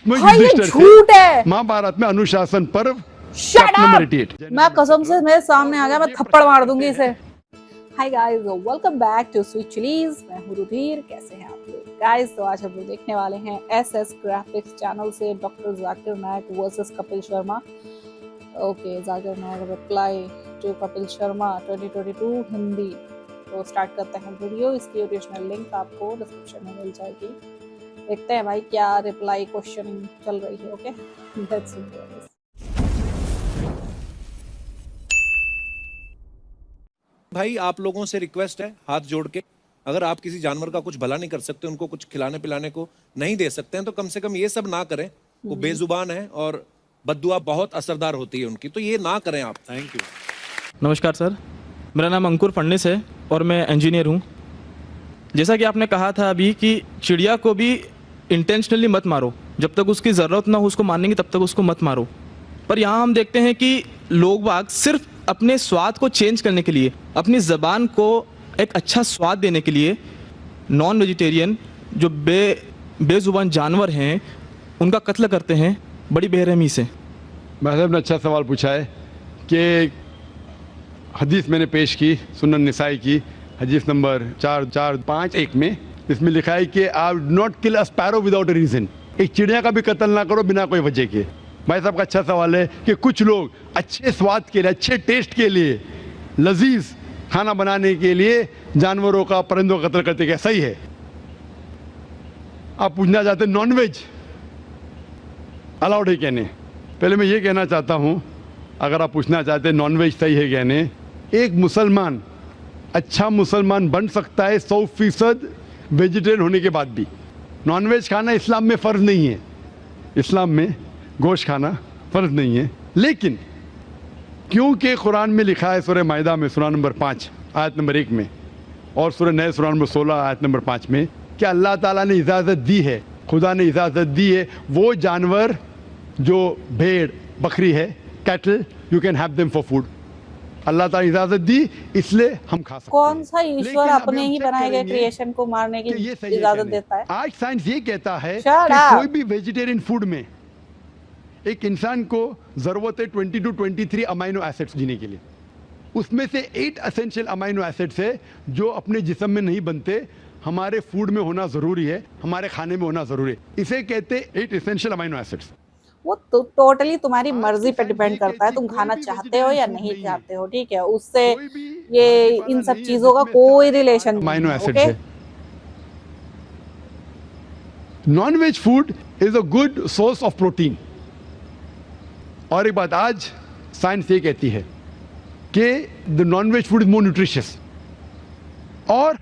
भाई ये झूठ है। महाभारत में अनुशासन पर्व Shut नंबर up! 88। मैं कसम से मेरे सामने आ गया, मैं थप्पड़ मार दूंगी इसे। Hi guys, welcome back to Sweet Chillies. मैं हूं रुधिर, कैसे हैं आप लोग गाइस? तो आज हम लोग देखने वाले हैं एसएस ग्राफिक्स चैनल से doctor Zakir Naik versus Kapil Sharma. Okay, Zakir Naik reply to Kapil Sharma 2022 Hindi. तो स्टार्ट करते हैं वीडियो। इसकी ओरिजिनल लिंक आपको डिस्क्रिप्शन में मिल जाएगी। देखते हैं भाई क्या रिप्लाई क्वेश्चनिंग चल रही है। Okay, let's see. भाई आप लोगों से रिक्वेस्ट है हाथ जोड़ के, अगर आप किसी जानवर का कुछ भला नहीं कर सकते, उनको कुछ खिलाने पिलाने को नहीं दे सकते हैं, तो कम से कम ये सब ना करें। वो बेजुबान है और बद्दुआ बहुत असरदार होती है उनकी, तो ये ना करें आप। Thank you. नमस्कार सर, मेरा नाम अंकुर फडणिस है और मैं इंजीनियर हूँ। जैसा कि आपने कहा था अभी कि चिड़िया को भी इंटेंशनली मत मारो, जब तक उसकी ज़रूरत ना हो उसको मारने की तब तक उसको मत मारो। पर यहाँ हम देखते हैं कि लोग बाग सिर्फ अपने स्वाद को चेंज करने के लिए, अपनी ज़बान को एक अच्छा स्वाद देने के लिए नॉन वेजिटेरियन जो बेजुबान जानवर हैं उनका कत्ल करते हैं बड़ी बेरहमी से। भाई साहब ने अच्छा सवाल पूछा है कि हदीस मैंने पेश की सुनन निसाई की हदीस नंबर 4451 में, इसमें लिखा है कि आप not kill a sparrow without a reason. एक चिड़िया का भी कत्ल ना करो बिना कोई वजह के। भाई साहब का अच्छा सवाल है कि कुछ लोग अच्छे स्वाद के लिए, अच्छे टेस्ट के लिए, लजीज खाना बनाने के लिए जानवरों का, परिंदों का कत्ल करते, क्या सही है? आप पूछना चाहते हैं नॉनवेज अलाउड है क्या नहीं? पहले मैं ये कहना चाहता हूँ, अगर आप पूछना चाहते हैं नॉनवेज सही है क्या नहीं, एक मुसलमान अच्छा मुसलमान बन सकता है 100% वेजिटेरियन होने के बाद भी। नॉनवेज खाना इस्लाम में फ़र्ज नहीं है, इस्लाम में गोश्त खाना फ़र्ज नहीं है। लेकिन क्योंकि कुरान में लिखा है सूरह माइदा में सूरा नंबर 5 आयत नंबर 1 में और सूरह नए सूरा नंबर 16 आयत नंबर 5 में कि अल्लाह ताला ने इजाज़त दी है, खुदा ने इजाज़त दी है, वो जानवर जो भेड़ बकरी है, cattle, you can have them for food. Allah ताला इजाज़त दी, इसलिए हम खा सकते हैं। कौन सा ईश्वर लेकिन अपने अभी ही हम चेक बनाए गए करेंगे क्रिएशन को मारने की कि ये सही है इजाजत क्या नहीं। देता है? आज साइंस ये कहता है Shut कि up! कोई भी वेजिटेरियन फूड में एक इंसान को ज़रूरत है 20 to 23 अमाइनो एसिड्स जीने के लिए। उसमें से 8 एसेंशियल अमाइनो एसिड्स है जो अपने जिस्म में नहीं बनते, हमारे फूड में होना ज़रूरी है, हमारे खाने में होना ज़रूरी है। इसे कहते हैं 8 एसेंशियल अमाइनो एसिड्स। वो तो टोटली तुम्हारी मर्जी पे डिपेंड करता है, तुम खाना चाहते हो या नहीं चाहते हो। ठीक है, उससे ये इन सब चीजों का कोई रिलेशन अमाइनो नहीं है। एसिड्स ओके, है। Non veg food is a good source of protein. और एक बात आज साइंस ये कहती है कि the non veg food is more nutritious. और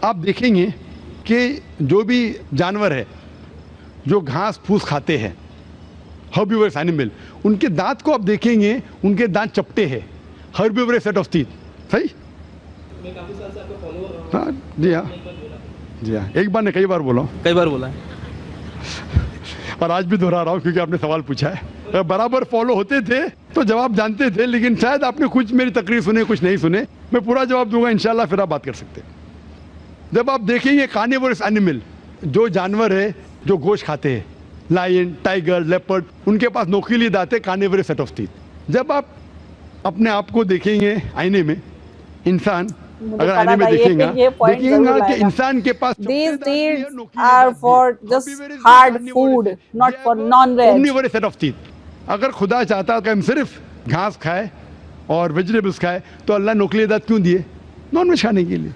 आप देखेंगे कि जो भी जानवर है जो घास फूस खाते हैं, हर्बिवरस एनिमल, उनके दांत को आप देखेंगे, उनके दांत चपटे हैं, हर्बिवरस सेट ऑफ टीथ। सही? मैं काफ़ी साल से आपको फॉलो कर रहा हूँ। हाँ जी, हाँ जी, हाँ, एक बार ने कई बार बोला हूँ कई बार बोला है। और आज भी दोहरा रहा हूँ क्योंकि आपने सवाल पूछा है। अगर बराबर फॉलो होते थे तो जवाब जानते थे, लेकिन शायद आपने कुछ मेरी तकरीर सुने, कुछ नहीं सुने। मैं पूरा जवाब दूंगा इंशाल्लाह, फिर आप बात कर सकते हैं। जब आप देखेंगे कार्निवोरस एनिमल, जो जानवर है जो गोश्त खाते हैं, लायन, टाइगर, लेपर्ड, उनके पास नोकीली दांत है, कार्निवोरस सेट ऑफ टीथ। जब आप अपने आप को देखेंगे आईने में, इंसान अगर आईने में देखेगा कि इंसान के पास These teeth are for just hard food, not for non-veg. omnivorous set of teeth। अगर खुदा चाहता कि हम सिर्फ घास खाए और वेजिटेबल्स खाए तो अल्लाह नोकीले दांत क्यों दिए? नॉन वेज खाने के लिए।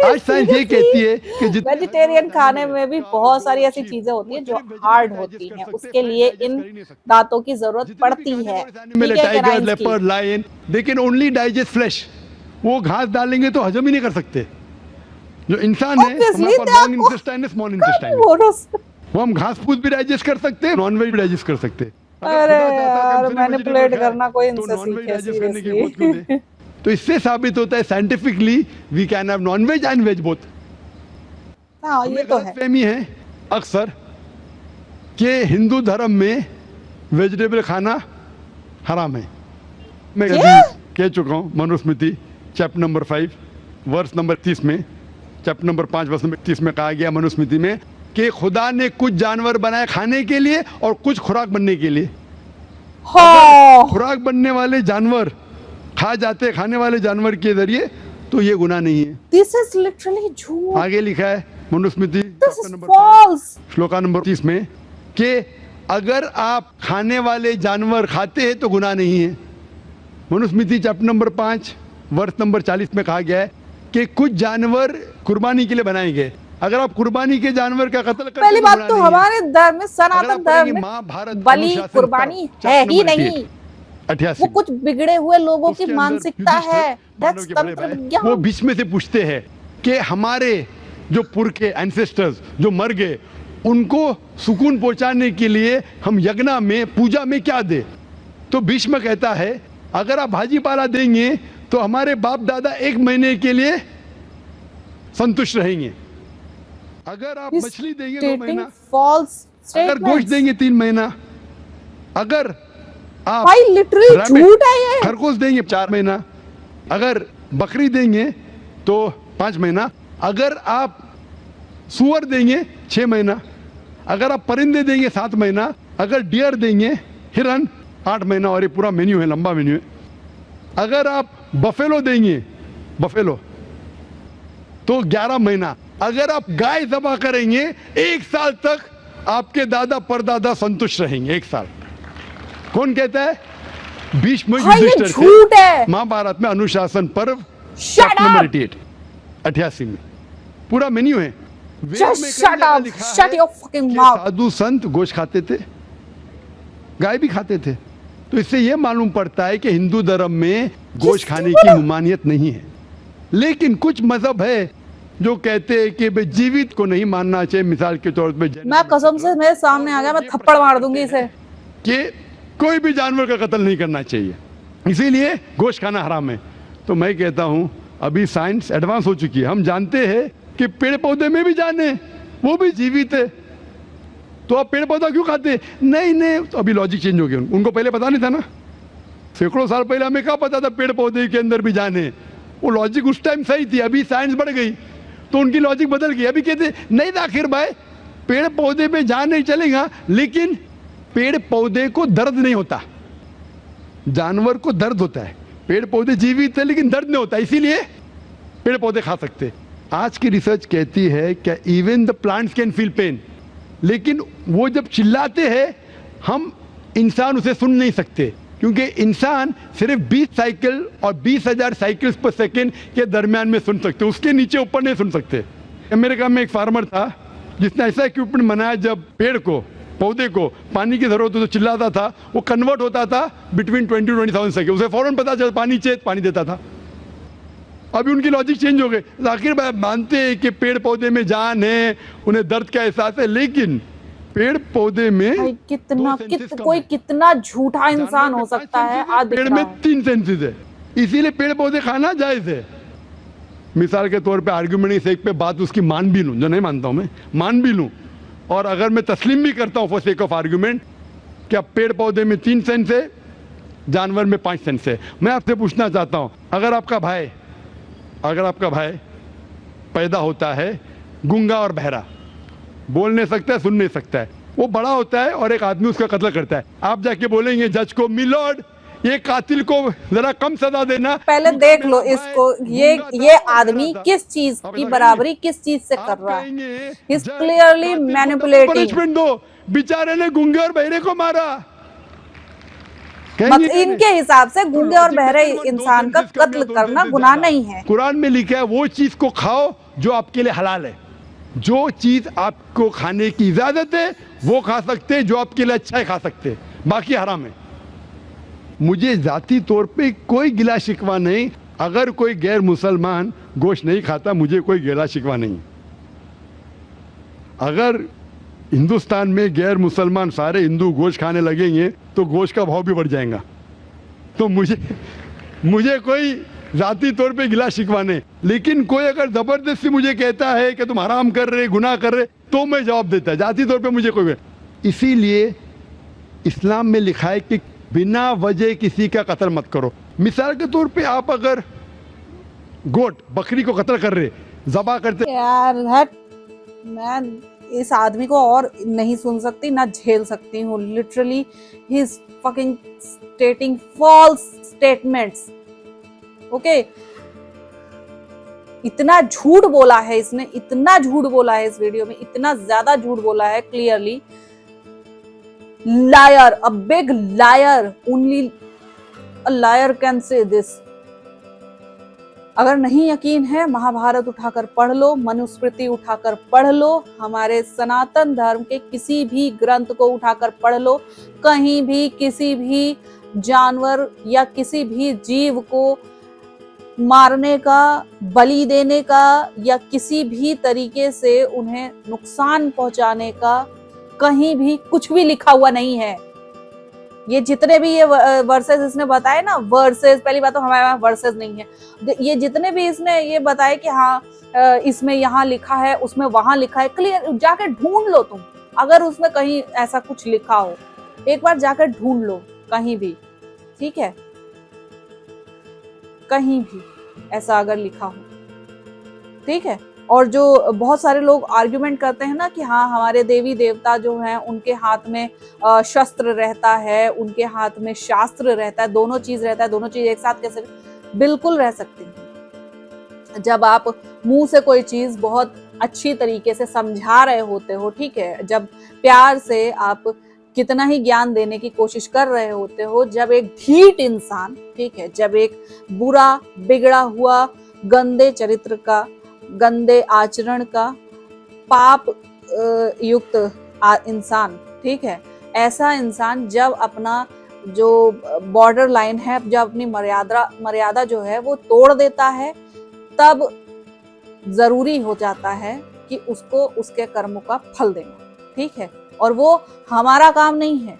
आज साइंस ये कहती है कि वेजिटेरियन खाने में भी बहुत सारी ऐसी चीजें होती हैं जो हार्ड होती हैं, उसके लिए इन दांतों की जरूरत पड़ती है। ठीक है, tiger, leopard, lion, they can only digest flesh. वो घास डालेंगे तो हजम ही नहीं कर सकते। जो इंसान है, हमारे पास लॉन्ग इंटेस्टाइन है, स्मॉल इंटेस्टाइन है, वो हम घास फूस भी डाइजेस्ट कर सकते हैं, नॉन वेज भी डाइजेस्ट कर सकते हैं। अरे यार, मैनिपुलेट करना कोई इनसे सीखे सीरियसली। तो इससे साबित होता है scientifically we can have non veg and veg both. हाँ, ये तो है। फहमी है अक्सर कि हिंदू धर्म में वेजिटेबल खाना हराम है। मैं कह चुका हूँ, Manusmriti chapter number 5 verse number 30 में, चैप्टर नंबर 5 वर्स नंबर 30 में कहा गया मनुस्मृति में कि खुदा ने कुछ जानवर बनाए खाने के लिए और कुछ खुराक बनने के लिए। हाँ खुराक बनने वाले जानवर खा जाते खाने वाले जानवर के जरिए तो ये गुनाह नहीं है। दिस इज लिटरली झूठ, आगे लिखा है मनुस्मृति दिस इज फॉल्स। श्लोका नंबर 30 में कि अगर आप खाने वाले जानवर खाते हैं तो गुनाह नहीं है। मनुस्मृति चैप्टर नंबर 5 वर्ष नंबर 40 में कहा गया है कि कुछ जानवर कुर्बानी के लिए बनाए गए। अगर आप कुर्बानी के जानवर का कत्ल करते पहली तो बात गुनाह तो नहीं है। हमारे धर्म में, अगर सनातन आप धर्म पढ़ेंगे में महाभारत बलि अनुशासन कुर्बानी पर, है चैप्टर ही नंबर नहीं। 88 वो कुछ बिगड़े हुए लोगों उसके की अंदर मानसिकता युधिष्ठिर, है। पांडव दैट्स के बड़े तंत्र भाई, विज्ञान। वो बीच में से पूछते हैं कि हमारे जो पुरखे एंसेस्टर्स जो मर गए उनको सुकून पहुंचाने के लिए हम यज्ञ में पूजा में क्या दे। तो भीष्म कहता है अगर आप भाजी पाला देंगे तो हमारे बाप दादा 1 महीने के लिए संतुष्ट रहेंगे। अगर आप मछली देंगे 2 महीना, फॉल्स अगर गोश्त देंगे 3 महीना, अगर आप भाई लिटरली rabbit, झूठ है ये। खरगोश देंगे 4 महीना, अगर बकरी देंगे तो 5 महीना, अगर आप सुअर देंगे 6 महीना, अगर आप परिंदे देंगे 7 महीना, अगर डियर देंगे हिरन 8 महीना। और ये पूरा मेन्यू है, लंबा मेन्यू है। अगर आप बफेलो देंगे बफेलो तो 11 महीना। अगर आप गाय ज़बह करेंगे 1 साल तक आपके दादा परदादा संतुष्ट रहेंगे। 1 साल। कौन कहता है? भीष्म भाई ये युधिष्ठिर झूठ थे। है। महाभारत में अनुशासन पर्व Shut नंबर up! 88 में पूरा मेन्यू है। वेद Just में कई shut जगह up! लिखा Shut है your fucking कि mouth! साधु संत गोश्त खाते थे, गाय भी खाते थे। तो इससे यह मालूम पड़ता है कि हिंदू धर्म में गोश्त खाने की ममानियत नहीं है। लेकिन कुछ मजहब है जो कहते हैं कि भाई जीवित को नहीं मानना चाहिए। मिसाल के तौर पे मैं कसम से मेरे सामने आ गया, मैं थप्पड़ मार दूंगी इसे। कि कोई भी जानवर का कत्ल नहीं करना चाहिए, इसीलिए गोश्त खाना हराम है। तो मैं कहता हूं अभी साइंस एडवांस हो चुकी है। हम जानते हैं कि पेड़ पौधे में भी जान है, वो भी जीवित है। तो आप पेड़ पौधा क्यों खाते? नहीं तो अभी लॉजिक चेंज हो गया। उनको पहले पता नहीं था ना। सैकड़ों साल पहले हमें क्या पता था पेड़ पौधे के अंदर भी जान है। वो लॉजिक उस टाइम सही थी, अभी साइंस बढ़ गई तो उनकी लॉजिक बदल गई। अभी कहते नहीं आखिर भाई पेड़ पौधे पे जान नहीं चलेगा, लेकिन पेड़ पौधे को दर्द नहीं होता, जानवर को दर्द होता है। पेड़ पौधे जीवित है लेकिन दर्द नहीं होता, इसीलिए पेड़ पौधे खा सकते। आज की रिसर्च कहती है कि even the plants can feel pain, लेकिन वो जब चिल्लाते हैं हम इंसान उसे सुन नहीं सकते, क्योंकि इंसान सिर्फ 20 साइकिल और 20,000 साइकिल्स पर सेकेंड के दरमियान में सुन सकते, उसके नीचे ऊपर नहीं सुन सकते। अमेरिका में एक फार्मर था जिसने ऐसा इक्विपमेंट बनाया, जब पेड़ को पौधे को पानी की जरूरत हो तो चिल्लाता था, वो कन्वर्ट होता था बिटवीन 20,000 सेकेंड, उसे फौरन पता चल पानी चाहिए, पानी देता था। अभी उनकी लॉजिक चेंज हो गई। आखिर मानते हैं कि पेड़ पौधे में जान है, उन्हें दर्द का एहसास है, लेकिन पेड़ पौधे में भाई कितना दो senses कम कोई है। कितना झूठा इंसान हो सकता है। आज दिख पेड़ रहा में है। 3 सेंसेस है, इसीलिए पेड़ पौधे खाना जायज है। मिसाल के तौर पे आर्ग्यूमेंट इस एक पे बात उसकी मान भी लूं, जो नहीं मानता हूं मैं, मान भी लूं, और अगर मैं तस्लीम भी करता हूं फॉर सेक ऑफ आर्ग्यूमेंट कि अब पेड़ पौधे में 3 सेंस है, जानवर में 5 सेंस है। मैं आपसे पूछना चाहता हूं, अगर आपका भाई पैदा होता है गूंगा और बहरा, बोल नहीं सकता है, सुन नहीं सकता है, वो बड़ा होता है और एक आदमी उसका कत्ल करता है, आप जाके बोलेंगे जज को, मिलॉर्ड ये कातिल को जरा कम सजा देना। पहले देख लो इसको, ये आदमी किस चीज की बराबरी किस चीज से कर रहा है। He's clearly manipulating. पनिशमेंट दो, बेचारे ने गूंगे और बहरे को मारा। मतलब इनके हिसाब से गूंगे और बहरे इंसान का कत्ल करना गुनाह नहीं है। कुरान में लिखा है वो चीज को खाओ जो आपके लिए हलाल है, जो चीज आपको खाने की इजाजत है वो खा सकते हैं, जो आपके लिए अच्छा है खा सकते हैं, बाकी हराम है। मुझे जाती तौर पे कोई गिला शिकवा नहीं, अगर कोई गैर मुसलमान गोश्त नहीं खाता मुझे कोई गिला शिकवा नहीं। अगर हिंदुस्तान में गैर मुसलमान सारे हिंदू गोश्त खाने लगेंगे तो गोश्त का भाव भी बढ़ जाएगा। तो मुझे कोई जाती तौर पे गिला शिकवा नहीं, लेकिन कोई अगर जबरदस्ती मुझे कहता है कि तुम हराम कर रहे, गुनाह कर रहे, तो मैं जवाब देता है। जाती तौर पे मुझे कोई, इसीलिए इस्लाम में लिखा है कि बिना वजह किसी का कत्ल मत करो। मिसाल के तौर पे आप अगर गोट बकरी को कत्ल कर रहे, ज़बा करते, यार हट, मैं इस आदमी को और नहीं सुन सकती ना झेल सकती हूँ। Literally he is fucking stating false statements. Okay, इतना झूठ बोला है इसने, इतना झूठ बोला है इस वीडियो में, इतना ज्यादा झूठ बोला है। Clearly liar, a big liar, only a liar can say this. अगर नहीं यकीन है, महाभारत उठाकर पढ़ लो, मनुस्मृति उठाकर पढ़ लो, हमारे सनातन धर्म के किसी भी ग्रंथ को उठाकर पढ़ लो। कहीं भी किसी भी जानवर या किसी भी जीव को मारने का, बलि देने का या किसी भी तरीके से उन्हें नुकसान पहुंचाने का कहीं भी कुछ भी लिखा हुआ नहीं है। ये जितने भी ये वर्सेस इसने बताए ना, वर्सेस, पहली बात तो हमारे पास वर्सेस नहीं है। ये जितने भी इसने ये बताए कि हाँ इसमें यहाँ लिखा है, उसमें वहां लिखा है, क्लियर जाकर ढूंढ लो तुम। अगर उसमें कहीं ऐसा कुछ लिखा हो, एक बार जाकर ढूंढ लो कहीं भी, ठीक है, कहीं भी ऐसा अगर लिखा हो, ठीक है। और जो बहुत सारे लोग आर्ग्यूमेंट करते हैं ना कि हाँ हमारे देवी देवता जो हैं उनके हाथ में शस्त्र रहता है, उनके हाथ में शास्त्र रहता है, दोनों चीज रहता है, दोनों चीज एक साथ कैसे? बिल्कुल रह सकती है। जब आप मुंह से कोई चीज बहुत अच्छी तरीके से समझा रहे होते हो, ठीक है, जब प्यार से आप कितना ही ज्ञान देने की कोशिश कर रहे होते हो, जब एक ढीठ इंसान, ठीक है, जब एक बुरा बिगड़ा हुआ गंदे चरित्र का, गंदे आचरण का, पाप युक्त इंसान, ठीक है, ऐसा इंसान जब अपना जो बॉर्डर लाइन है, जब अपनी मर्यादा जो है वो तोड़ देता है, तब जरूरी हो जाता है कि उसको उसके कर्मों का फल देना, ठीक है। और वो हमारा काम नहीं है,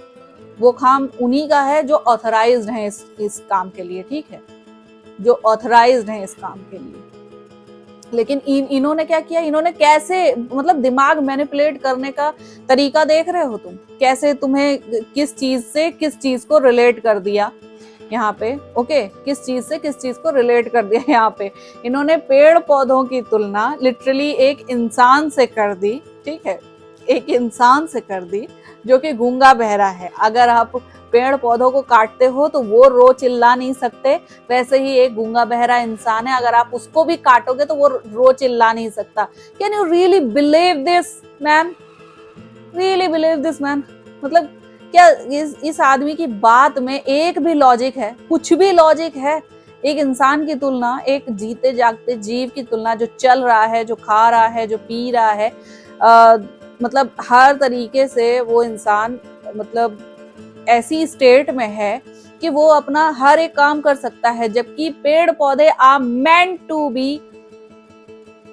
वो काम उन्हीं का है जो ऑथराइज्ड है इस काम के लिए, ठीक है, जो ऑथराइज्ड है इस काम के लिए। लेकिन इन्होंने क्या किया, इन्होंने कैसे, मतलब दिमाग मैनिपुलेट करने का तरीका देख रहे हो तुम, कैसे तुम्हें किस चीज से किस चीज को रिलेट कर दिया यहाँ पे। ओके, किस चीज से किस चीज को रिलेट कर दिया यहाँ पे। इन्होंने पेड़ पौधों की तुलना लिटरली एक इंसान से कर दी, ठीक है, एक इंसान से कर दी जो कि गूंगा बहरा है। अगर आप पेड़ पौधों को काटते हो तो वो रो चिल्ला नहीं सकते, वैसे ही एक गूंगा बहरा इंसान है, अगर आप उसको भी काटोगे तो वो रो चिल्ला नहीं सकता। Can you really believe this man? Really believe this man? मतलब क्या इस आदमी की बात में एक भी लॉजिक है? कुछ भी लॉजिक है? एक इंसान की तुलना, एक जीते जागते जीव की तुलना, जो चल रहा है, जो खा रहा है, जो पी रहा है, मतलब हर तरीके से वो इंसान मतलब ऐसी स्टेट में है कि वो अपना हर एक काम कर सकता है, जबकि पेड़ पौधे are meant to be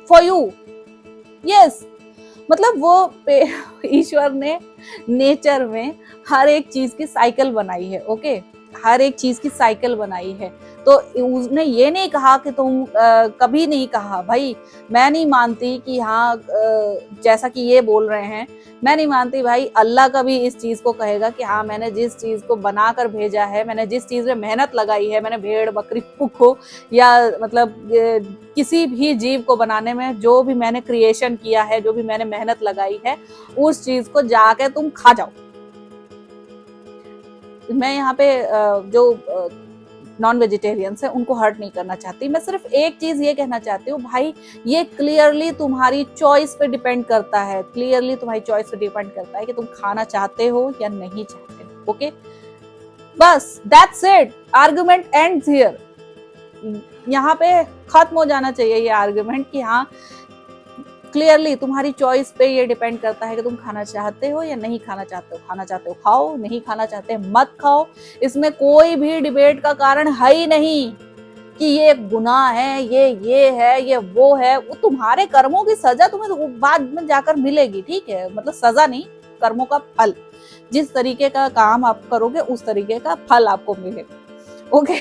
for you. Yes, मतलब वो ईश्वर ने नेचर में हर एक चीज की साइकिल बनाई है। ओके, हर एक चीज की साइकिल बनाई है। तो उसने ये नहीं कहा कि तुम कभी नहीं कहा, भाई मैं नहीं मानती कि हाँ जैसा कि ये बोल रहे हैं, मैं नहीं मानती भाई अल्लाह कभी इस चीज को कहेगा कि हाँ मैंने जिस चीज को बनाकर भेजा है, मैंने जिस चीज में मेहनत लगाई है, मैंने भेड़ बकरी को या मतलब किसी भी जीव को बनाने में जो भी मैंने क्रिएशन किया है, जो भी मैंने मेहनत लगाई है, उस चीज को जाके तुम खा जाओ। मैं यहाँ पे जो नॉन वेजिटेरियंस है उनको हर्ट नहीं करना चाहती, मैं सिर्फ एक चीज ये कहना चाहती हूँ, भाई ये क्लियरली तुम्हारी चॉइस पे डिपेंड करता है, क्लियरली तुम्हारी चॉइस पे डिपेंड करता है कि तुम खाना चाहते हो या नहीं चाहते हो। ओके, बस that's it, argument ends here. यहाँ पे खत्म हो जाना चाहिए ये आर्गुमेंट कि हाँ क्लियरली तुम्हारी चॉइस पे ये डिपेंड करता है कि तुम खाना चाहते हो या नहीं खाना चाहते हो। खाना चाहते हो खाओ, नहीं खाना चाहते मत खाओ। इसमें कोई भी डिबेट का कारण है ही नहीं कि ये गुनाह है, ये है, ये वो है। वो तुम्हारे कर्मों की सजा तुम्हें बाद में जाकर मिलेगी, ठीक है, मतलब सजा नहीं, कर्मों का फल। जिस तरीके का काम आप करोगे उस तरीके का फल आपको मिलेगा। ओके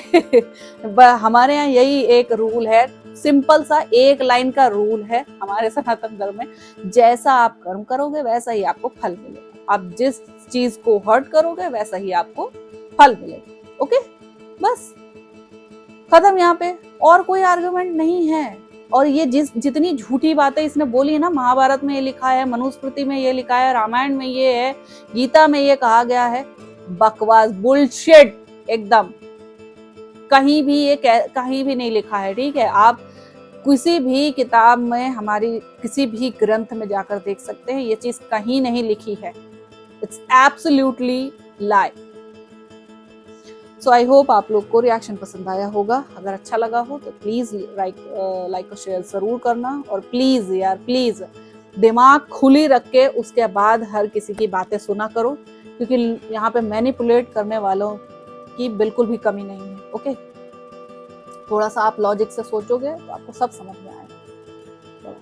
हमारे यहाँ यही एक रूल है, सिंपल सा एक लाइन का रूल है हमारे सनातन धर्म में, जैसा आप कर्म करोगे वैसा ही आपको फल मिलेगा। आप जिस चीज को हर्ट करोगे वैसा ही आपको फल मिलेगा। ओके, बस खत्म। यहाँ पे और कोई आर्गुमेंट नहीं है, और ये जितनी झूठी बातें इसने बोली है ना, महाभारत में ये लिखा है, मनुस्मृति में ये लिखा है, रामायण में ये है, गीता में ये कहा गया है, बकवास, बुलशिट एकदम। कहीं भी ये कहीं भी नहीं लिखा है, ठीक है। आप किसी भी किताब में, हमारी किसी भी ग्रंथ में जाकर देख सकते हैं, ये चीज कहीं नहीं लिखी है। It's absolutely lie. So I hope आप लोग को रिएक्शन पसंद आया होगा। अगर अच्छा लगा हो तो प्लीज लाइक और शेयर जरूर करना, और प्लीज यार प्लीज दिमाग खुली रख के उसके बाद हर किसी की बातें सुना करो, क्योंकि यहाँ पे मैनिपुलेट करने वालों की बिल्कुल भी कमी नहीं है। ओके, थोड़ा सा आप लॉजिक से सोचोगे तो आपको सब समझ में आएगा।